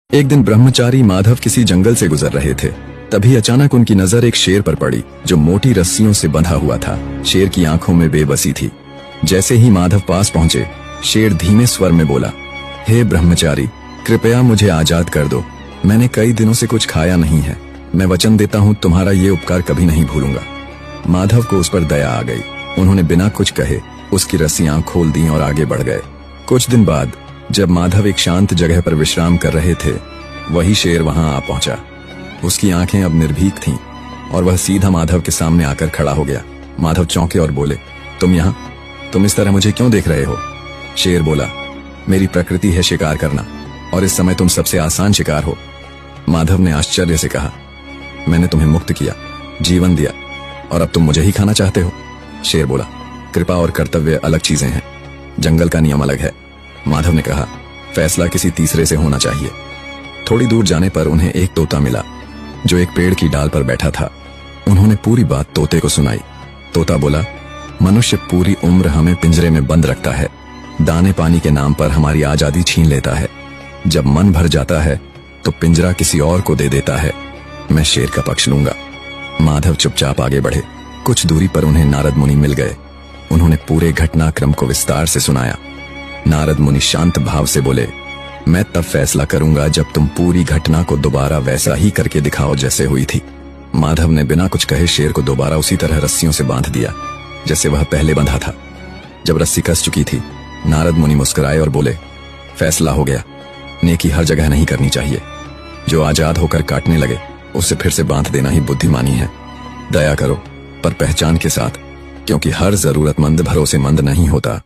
एक दिन ब्रह्मचारी माधव किसी जंगल से गुजर रहे थे। तभी अचानक उनकी नजर एक शेर पर पड़ी जो मोटी रस्सियों से बंधा हुआ था। शेर की आंखों में बेबसी थी। जैसे ही माधव पास पहुंचे, शेर धीमे स्वर में बोला, हे ब्रह्मचारी, कृपया मुझे आजाद कर दो। मैंने कई दिनों से कुछ खाया नहीं है। मैं वचन देता हूँ तुम्हारा ये उपकार कभी नहीं भूलूंगा। माधव को उस पर दया आ गई। उन्होंने बिना कुछ कहे उसकी रस्सियां खोल दी और आगे बढ़ गए। कुछ दिन बाद जब माधव एक शांत जगह पर विश्राम कर रहे थे, वही शेर वहां आ पहुंचा। उसकी आंखें अब निर्भीक थीं और वह सीधा माधव के सामने आकर खड़ा हो गया। माधव चौंके और बोले, तुम यहाँ? तुम इस तरह मुझे क्यों देख रहे हो? शेर बोला, मेरी प्रकृति है शिकार करना और इस समय तुम सबसे आसान शिकार हो। माधव ने आश्चर्य से कहा, मैंने तुम्हें मुक्त किया, जीवन दिया और अब तुम मुझे ही खाना चाहते हो? शेर बोला, कृपा और कर्तव्य अलग चीजें हैं, जंगल का नियम अलग है। माधव ने कहा, फैसला किसी तीसरे से होना चाहिए। थोड़ी दूर जाने पर उन्हें एक तोता मिला जो एक पेड़ की डाल पर बैठा था। उन्होंने पूरी बात तोते को सुनाई। तोता बोला, मनुष्य पूरी उम्र हमें पिंजरे में बंद रखता है, दाने पानी के नाम पर हमारी आजादी छीन लेता है। जब मन भर जाता है तो पिंजरा किसी और को दे देता है। मैं शेर का पक्ष लूंगा। माधव चुपचाप आगे बढ़े। कुछ दूरी पर उन्हें नारद मुनि मिल गए। उन्होंने पूरे घटनाक्रम को विस्तार से सुनाया। नारद मुनि शांत भाव से बोले, मैं तब फैसला करूंगा जब तुम पूरी घटना को दोबारा वैसा ही करके दिखाओ जैसे हुई थी। माधव ने बिना कुछ कहे शेर को दोबारा उसी तरह रस्सियों से बांध दिया जैसे वह पहले बंधा था। जब रस्सी कस चुकी थी, नारद मुनि मुस्कुराए और बोले, फैसला हो गया। नेकी हर जगह नहीं करनी चाहिए। जो आजाद होकर काटने लगे उसे फिर से बांध देना ही बुद्धिमानी है। दया करो, पर पहचान के साथ, क्योंकि हर जरूरतमंद भरोसेमंद नहीं होता।